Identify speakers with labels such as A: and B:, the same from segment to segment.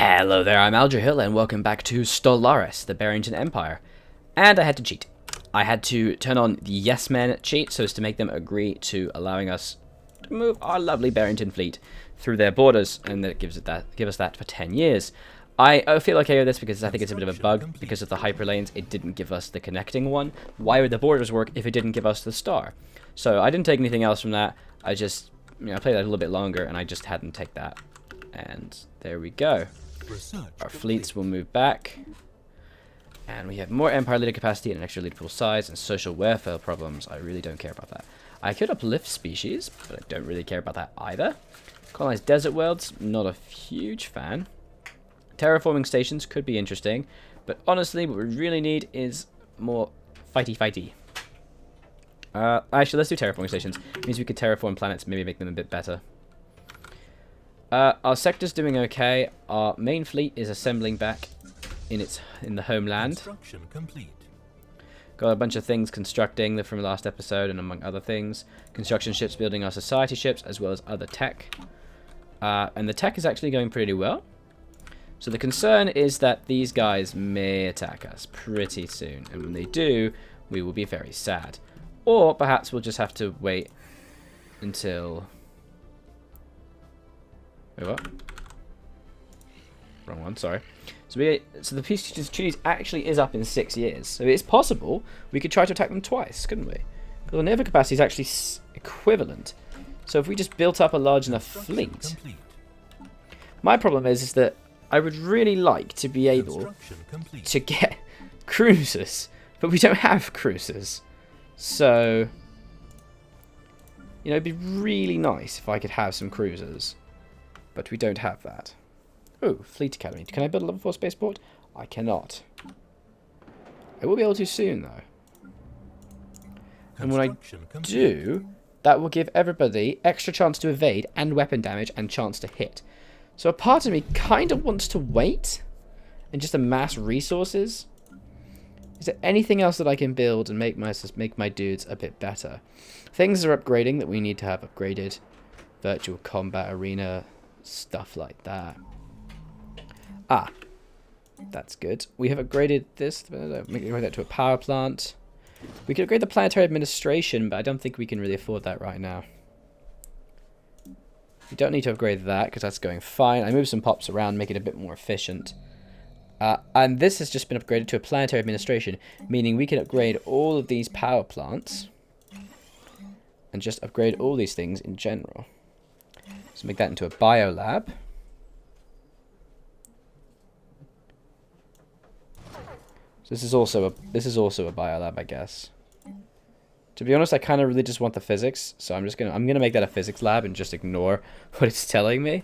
A: Hello there, I'm Alger Hill, and welcome back to Stellaris, the Bearington Empire. And I had to cheat. I had to turn on the Yes Men cheat so as to make them agree to allowing us to move our lovely Bearington fleet through their borders, and that give us that for 10 years. I feel okay with this because I think it's a bit of a bug. Because of the hyperlanes, it didn't give us the connecting one. Why would the borders work if it didn't give us the star? So I didn't take anything else from that. I just, I played that a little bit longer, and I just hadn't take that. And there we go. Our fleets will move back. And we have more Empire leader capacity and an extra leader pool size and social welfare problems. I really don't care about that. I could uplift species, but I don't really care about that either. Colonize desert worlds, not a huge fan. Terraforming stations could be interesting, but honestly what we really need is more fighty. Actually, let's do terraforming stations. It means we could terraform planets, maybe make them a bit better. Our sector's doing okay. Our main fleet is assembling back in the homeland.
B: Construction complete.
A: Got a bunch of things constructing from the last episode, and among other things, construction ships building our society ships as well as other tech. And the tech is actually going pretty well. So the concern is that these guys may attack us pretty soon, and when they do, we will be very sad. Or perhaps we'll just have to wait until... Wait, what? Wrong one, sorry. So the peace treaty actually is up in 6 years. So it's possible we could try to attack them twice, couldn't we? Because the naval capacity is actually equivalent. So if we just built up a large enough fleet... My problem is that I would really like to be able to get cruisers. But we don't have cruisers. So... it'd be really nice if I could have some cruisers. But we don't have that. Oh, Fleet Academy. Can I build a level 4 spaceport? I cannot. I will be able to soon, though. And when I do, that will give everybody extra chance to evade and weapon damage and chance to hit. So a part of me kind of wants to wait and just amass resources. Is there anything else that I can build and make my dudes a bit better? Things are upgrading that we need to have upgraded. Virtual combat arena... stuff like that. Ah, that's good. We have upgraded this. We can upgrade that to a power plant. We could upgrade the planetary administration, but I don't think we can really afford that right now. We don't need to upgrade that because that's going fine. I moved some pops around, make it a bit more efficient. And this has just been upgraded to a planetary administration, meaning we can upgrade all of these power plants and just upgrade all these things in general. So make that into a biolab. So this is also a biolab, I guess. To be honest, I kind of really just want the physics, so I'm gonna make that a physics lab and just ignore what it's telling me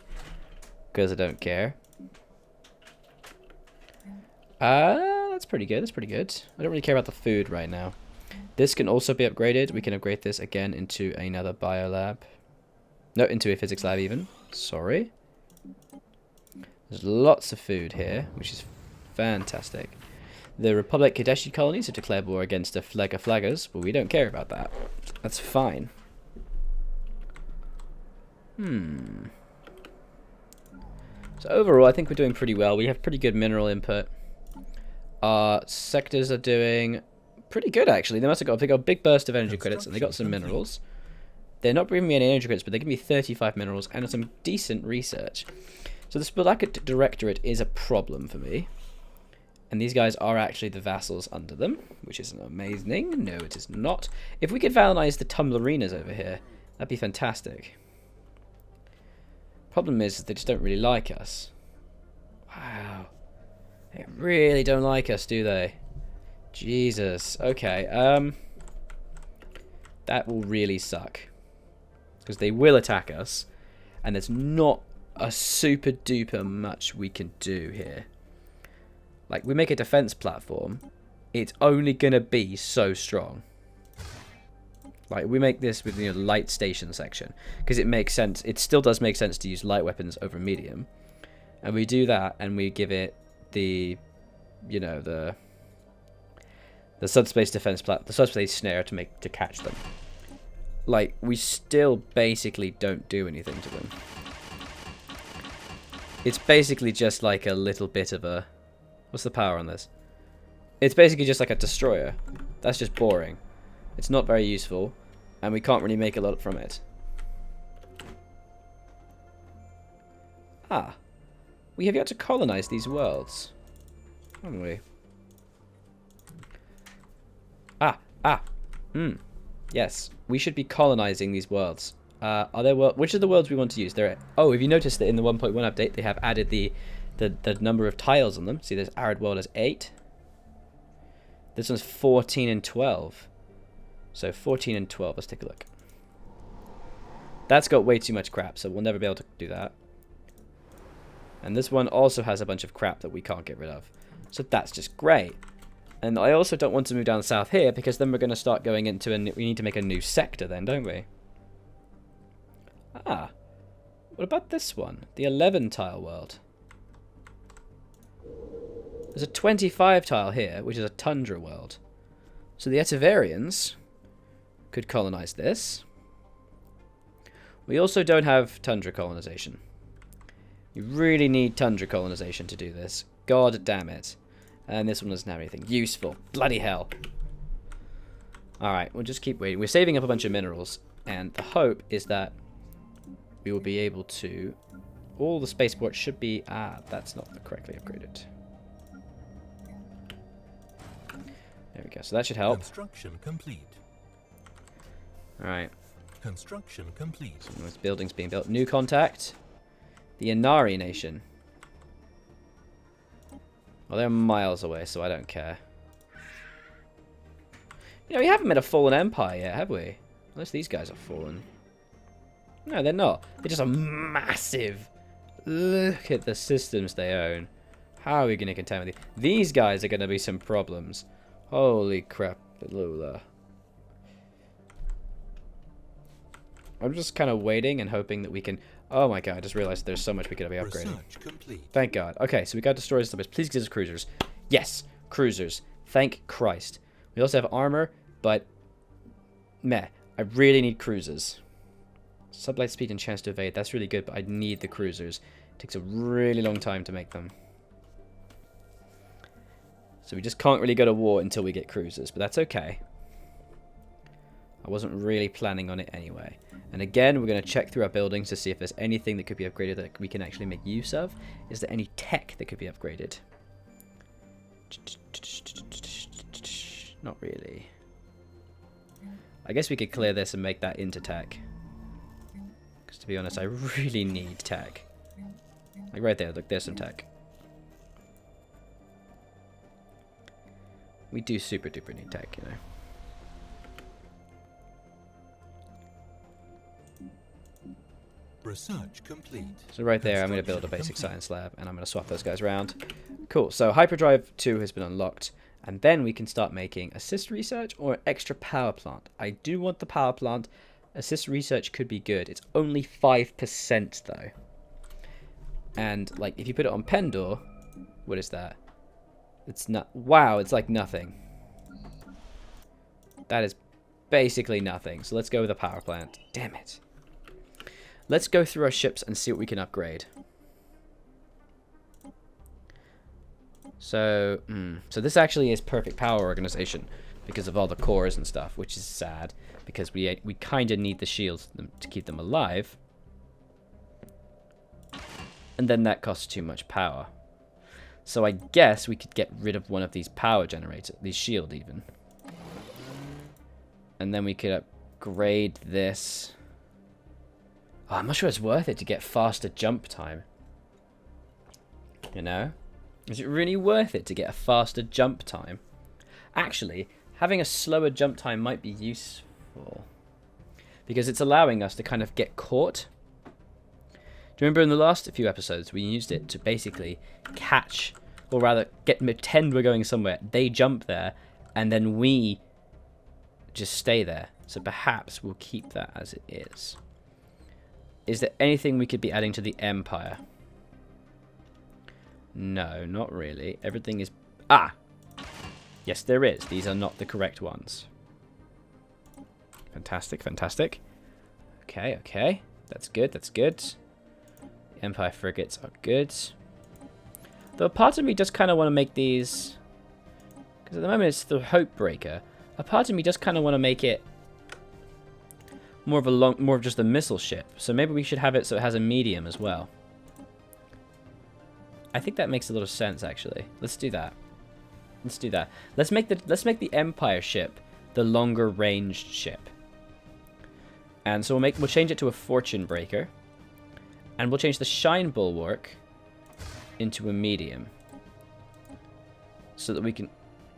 A: because I don't care. That's pretty good. That's pretty good. I don't really care about the food right now. This can also be upgraded. We can upgrade this again into another biolab. No, into a physics lab even. Sorry. There's lots of food here, which is fantastic. The Republic Kadeshi colonies have declared war against the flaggers, but we don't care about that. That's fine. So overall, I think we're doing pretty well. We have pretty good mineral input. Our sectors are doing pretty good, actually. They got a big burst of energy credits, and they got some minerals. They're not bringing me any energy credits, but they give me 35 minerals and some decent research. So the Spelaka Directorate is a problem for me. And these guys are actually the vassals under them, which is amazing. No, it is not. If we could valorize the Tumblerinas over here, that'd be fantastic. Problem is they just don't really like us. Wow. They really don't like us, do they? Jesus. Okay. That will really suck. Because they will attack us, and there's not a super duper much we can do here. Like, we make a defense platform, it's only gonna be so strong. Like, we make this with the light station section, because it makes sense. It still does make sense to use light weapons over medium, and we do that, and we give it the, the subspace defense the subspace snare to catch them. Like, we still basically don't do anything to them. It's basically just like a little bit of a... What's the power on this? It's basically just like a destroyer. That's just boring. It's not very useful, and we can't really make a lot from it. Ah. We have yet to colonize these worlds. Haven't we? Yes. We should be colonizing these worlds. Are there which are the worlds we want to use? Oh, have you noticed that in the 1.1 update they have added the number of tiles on them? See, this arid world is 8. This one's 14 and 12. So 14 and 12. Let's take a look. That's got way too much crap, so we'll never be able to do that. And this one also has a bunch of crap that we can't get rid of. So that's just great. And I also don't want to move down south here, because then we're going to start going into we need to make a new sector then, don't we? Ah. What about this one? The 11 tile world. There's a 25 tile here, which is a tundra world. So the Etavarians could colonize this. We also don't have tundra colonization. You really need tundra colonization to do this. God damn it. And this one doesn't have anything useful. Bloody hell. Alright, we'll just keep waiting. We're saving up a bunch of minerals. And the hope is that we will be able to... All the spaceports should be... Ah, that's not correctly upgraded. There we go. So that should help.
B: Construction complete.
A: Alright.
B: Construction complete.
A: So this building's being built. New contact. The Inari Nation. Well, they're miles away, so I don't care. You know, we haven't made a fallen empire yet, have we? Unless these guys are fallen. No, they're not. They're just a massive... Look at the systems they own. How are we going to contend with these? These guys are going to be some problems. Holy crap, Lula. I'm just kind of waiting and hoping that we can... Oh my god, I just realized there's so much we could be upgrading. Thank god. Okay, so we got destroyers and stuff. Please give us cruisers. Yes, cruisers. Thank Christ. We also have armor, but... Meh. I really need cruisers. Sublight speed and chance to evade. That's really good, but I need the cruisers. It takes a really long time to make them. So we just can't really go to war until we get cruisers, but that's okay. I wasn't really planning on it anyway. And again, we're going to check through our buildings to see if there's anything that could be upgraded that we can actually make use of. Is there any tech that could be upgraded? Not really. I guess we could clear this and make that into tech. Because to be honest, I really need tech. Like right there, look, there's some tech. We do super duper need tech, you know.
B: Research complete.
A: So right there, I'm going to build a basic science lab, and I'm going to swap those guys around. Cool, so Hyperdrive 2 has been unlocked, and then we can start making assist research or extra power plant. I do want the power plant. Assist research could be good. It's only 5% though. And like, if you put it on Pendor, what is that? It's not... Wow, it's like nothing. That is basically nothing. So let's go with a power plant. Damn it. Let's go through our ships and see what we can upgrade. So, so this actually is perfect power organization because of all the cores and stuff, which is sad because we kind of need the shields to keep them alive. And then that costs too much power. So I guess we could get rid of one of these power generators, these shield even. And then we could upgrade this. Oh, I'm not sure it's worth it to get faster jump time. You know? Is it really worth it to get a faster jump time? Actually, having a slower jump time might be useful. Because it's allowing us to kind of get caught. Do you remember in the last few episodes we used it to basically catch, or rather pretend we're going somewhere. They jump there, and then we just stay there. So perhaps we'll keep that as it is. Is there anything we could be adding to the Empire? No, not really. Everything is... Ah! Yes, there is. These are not the correct ones. Fantastic, fantastic. Okay, okay. That's good, that's good. Empire frigates are good. Though part of me does kind of want to make these... Because at the moment it's the Hope Breaker. A part of me just kind of want to make it more of just a missile ship. So maybe we should have it so it has a medium as well. I think that makes a lot of sense, actually. Let's do that. Let's do that. Let's make the Empire ship the longer ranged ship. And so we'll change it to a Fortune Breaker. And we'll change the Shine Bulwark into a medium. So that we can...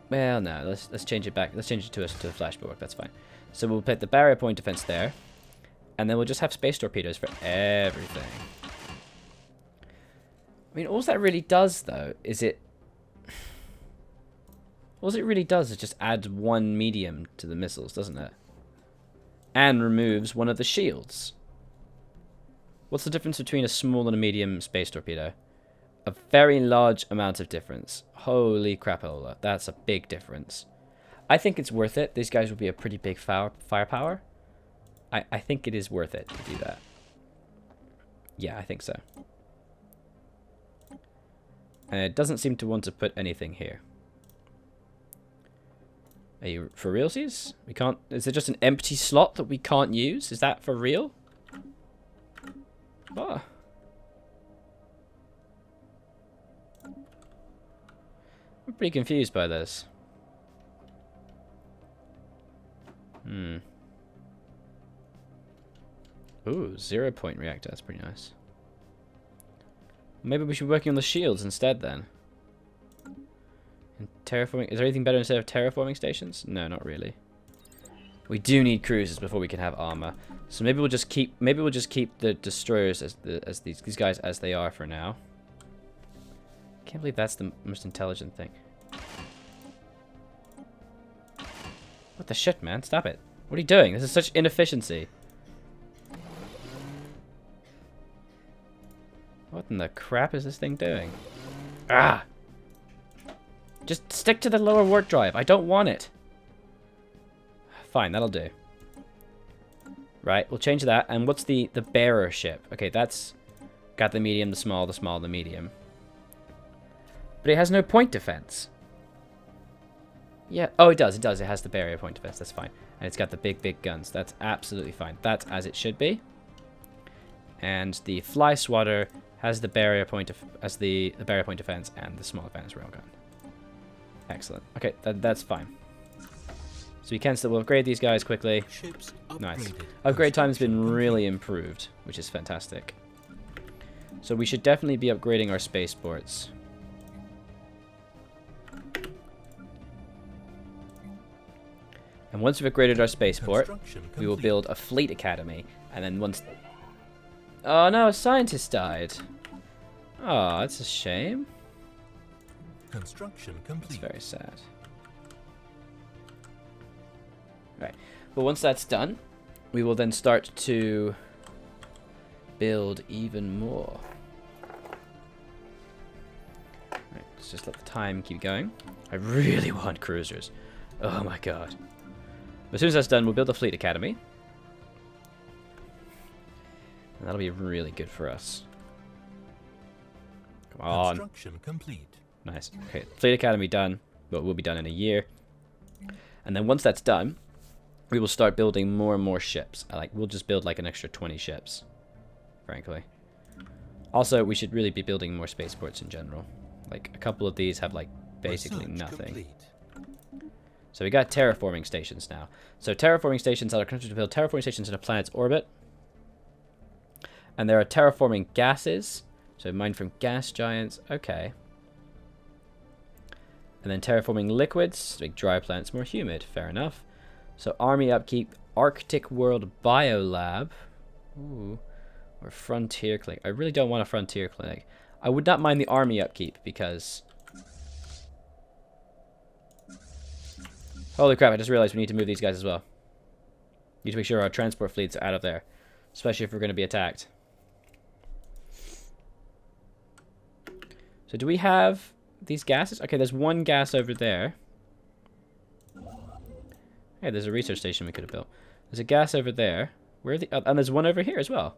A: Well, no, let's change it back. Let's change it to a Flash Bulwark. That's fine. So we'll put the barrier point defense there. And then we'll just have space torpedoes for everything. I mean, all that really does, though, is it... All it really does is just add one medium to the missiles, doesn't it? And removes one of the shields. What's the difference between a small and a medium space torpedo? A very large amount of difference. Holy crapola. That's a big difference. I think it's worth it. These guys will be a pretty big firepower. I think it is worth it to do that. Yeah, I think so. And it doesn't seem to want to put anything here. Are you for realsies? We can't... Is it just an empty slot that we can't use? Is that for real? Oh. I'm pretty confused by this. Ooh, 0-point reactor. That's pretty nice. Maybe we should be working on the shields instead then. And terraforming... Is there anything better instead of terraforming stations? No, not really. We do need cruisers before we can have armor. So maybe we'll just keep the destroyers as these guys as they are for now. Can't believe that's the most intelligent thing. What the shit, man? Stop it. What are you doing? This is such inefficiency. What in the crap is this thing doing? Ah! Just stick to the lower warp drive. I don't want it. Fine, that'll do. Right, we'll change that. And what's the bearer ship? Okay, that's got the medium, the small, the medium. But it has no point defense. Yeah, oh, it does. It does. It has the barrier point defense. That's fine. And it's got the big guns. That's absolutely fine. That's as it should be. And the fly swatter has the barrier point barrier point defense and the small advanced railgun. Excellent. Okay, that's fine. So we can still upgrade these guys quickly. Nice. Upgrade time's been really improved, which is fantastic. So we should definitely be upgrading our spaceports. And once we've upgraded our spaceport, we will build a fleet academy. And then once... Oh no, a scientist died. Oh, that's a shame.
B: Construction complete.
A: That's very sad. Right. But once that's done, we will then start to build even more. Right, let's just let the time keep going. I really want cruisers. Oh my god. As soon as that's done, we'll build a fleet academy. And that'll be really good for us. Come on.
B: Construction complete.
A: Nice. Okay, fleet academy done. But will be done in a year. And then once that's done, we will start building more and more ships. We'll just build like an extra 20 ships, frankly. Also, we should really be building more spaceports in general. Like a couple of these have like basically nothing.
B: Complete.
A: So we got terraforming stations now. So terraforming stations are constructed to build terraforming stations in a planet's orbit. And there are terraforming gases. So mine from gas giants. Okay. And then terraforming liquids to make dry planets more humid. Fair enough. So army upkeep, Arctic World Biolab. Ooh. Or Frontier Clinic. I really don't want a Frontier Clinic. I would not mind the army upkeep because... Holy crap, I just realized we need to move these guys as well. Need to make sure our transport fleets are out of there. Especially if we're going to be attacked. So do we have these gases? Okay, there's one gas over there. Hey, there's a research station we could have built. There's a gas over there. Where are the... and there's one over here as well.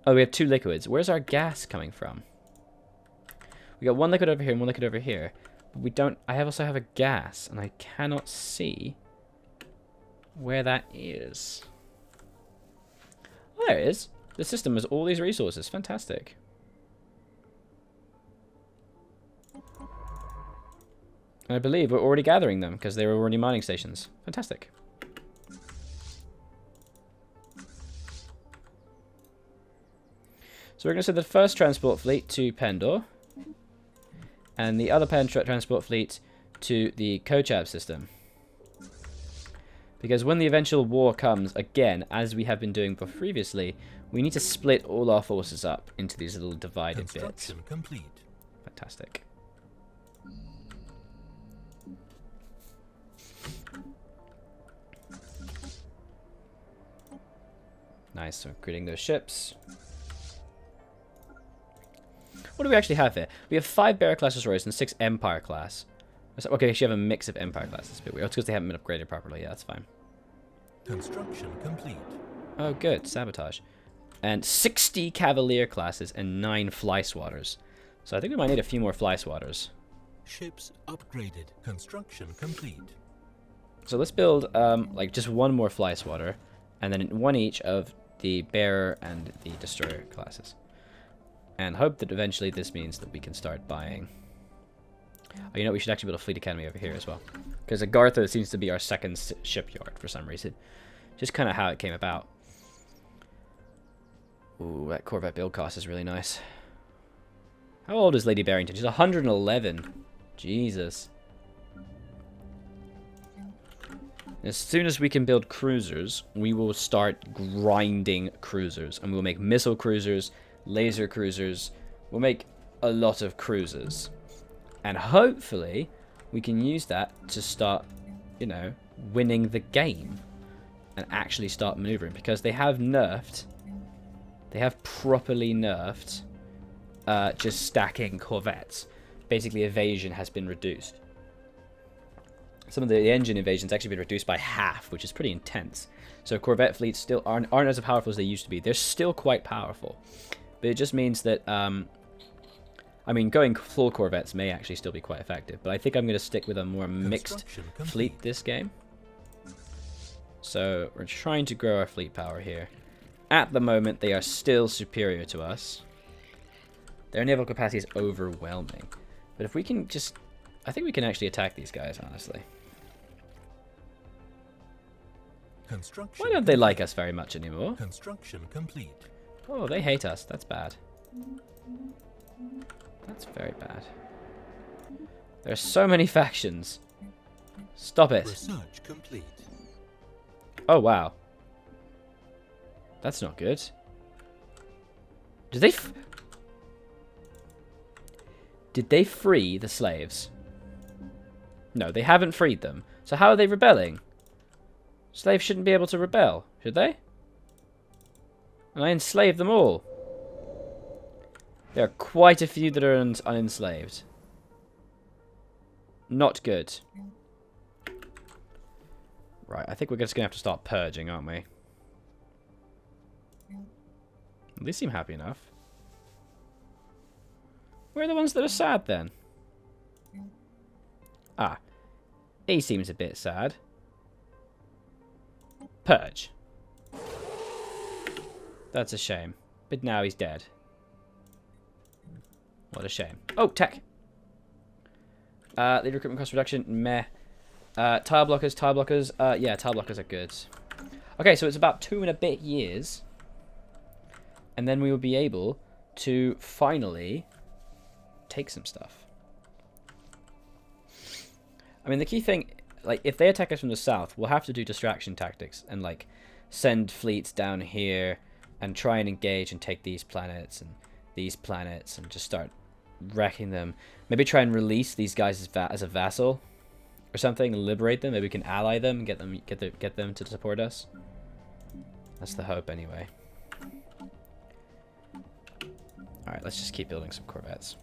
A: Oh, we have 2 liquids. Where's our gas coming from? We got 1 liquid over here and 1 liquid over here. But we don't... I also have a gas, and I cannot see where that is. Oh, there it is. The system has all these resources. Fantastic. And I believe we're already gathering them, because they were already mining stations. Fantastic. So we're going to send the first transport fleet to Pendor. And the other transport fleet to the Kochab system. Because when the eventual war comes, again, as we have been doing previously, we need to split all our forces up into these little divided bits.
B: Complete.
A: Fantastic. Nice, so creating those ships. What do we actually have here? We have 5 Bearer class destroyers and 6 Empire class. Okay, we actually have a mix of Empire class. That's a bit weird. It's because they haven't been upgraded properly. Yeah, that's fine.
B: Construction complete.
A: Oh, good. Sabotage. And 60 Cavalier classes and 9 Fly Swatters. So I think we might need a few more Fly Swatters.
B: Ships upgraded. Construction complete.
A: So let's build like just 1 more Fly Swatter, and then 1 each of the Bearer and the Destroyer classes. And hope that eventually this means that we can start buying. Oh, you know, we should actually build a fleet academy over here as well. Because Agartha seems to be our second shipyard for some reason. Just kind of how it came about. Ooh, that Corvette build cost is really nice. How old is Lady Bearington? She's 111. Jesus. As soon as we can build cruisers, we will start grinding cruisers. And we'll make missile cruisers, laser cruisers. We'll make a lot of cruisers. And hopefully, we can use that to start, you know, winning the game. And actually start maneuvering. Because they have nerfed. They have properly nerfed just stacking corvettes. Basically, evasion has been reduced. Some of the engine evasion's actually been reduced by half, which is pretty intense. So corvette fleets still aren't as powerful as they used to be. They're still quite powerful. But it just means that, I mean, going full corvettes may actually still be quite effective. But I think I'm going to stick with a more mixed fleet this game. So we're trying to grow our fleet power here. At the moment, they are still superior to us. Their naval capacity is overwhelming. But if we can just... I think we can actually attack these guys, honestly. Why don't they like us very much anymore?
B: Construction complete.
A: Oh, they hate us. That's bad. That's very bad. There are so many factions. Stop it.
B: Research complete.
A: Oh, wow. That's not good. Did they... Did they free the slaves? No, they haven't freed them. So how are they rebelling? Slaves shouldn't be able to rebel, should they? And I enslaved them all. There are quite a few that are unenslaved. Not good. Right, I think we're just going to have to start purging, aren't we? They seem happy enough. Where are the ones that are sad, then? Ah. He seems a bit sad. Purge. That's a shame. But now he's dead. What a shame. Oh, tech. The recruitment cost reduction, meh. Tile blockers. Yeah, tile blockers are good. Okay, so it's about 2 and a bit years. And then we will be able to finally take some stuff. I mean, the key thing, like, if they attack us from the south, we'll have to do distraction tactics and, like, send fleets down here and try and engage and take these planets and just start wrecking them. Maybe try and release these guys as a vassal or something and liberate them. Maybe we can ally them and get them to support us. That's the hope, anyway. All right, let's just keep building some corvettes.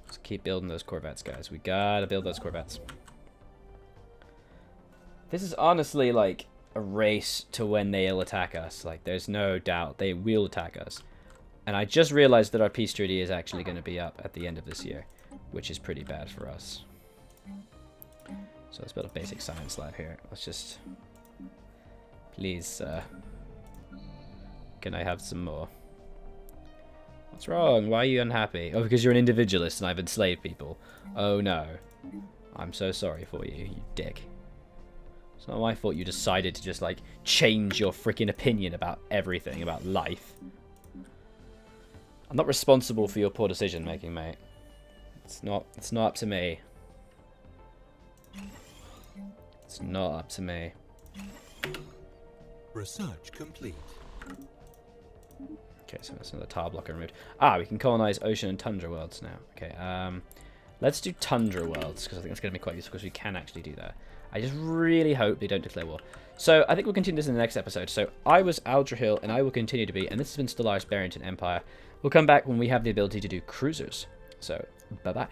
A: Let's keep building those corvettes, guys. We gotta build those corvettes. This is honestly, like, a race to when they'll attack us. Like, there's no doubt they will attack us. And I just realized that our peace treaty is actually going to be up at the end of this year, which is pretty bad for us. So let's build a basic science lab here. Let's just... Please, can I have some more? What's wrong? Why are you unhappy? Oh, because you're an individualist and I've enslaved people. Oh no. I'm so sorry for you, you dick. It's not my fault you decided to just, like, change your freaking opinion about everything, about life. I'm not responsible for your poor decision making, mate. It's not up to me. It's not up to me.
B: Research complete.
A: Okay, so that's another tile blocker removed. Ah, we can colonize ocean and tundra worlds now. Okay, let's do tundra worlds, because I think that's going to be quite useful, because we can actually do that. I just really hope they don't declare war. So, I think we'll continue this in the next episode. So, I was Aldrahill, and I will continue to be, and this has been Stellaris Bearington Empire. We'll come back when we have the ability to do cruisers. So, bye-bye.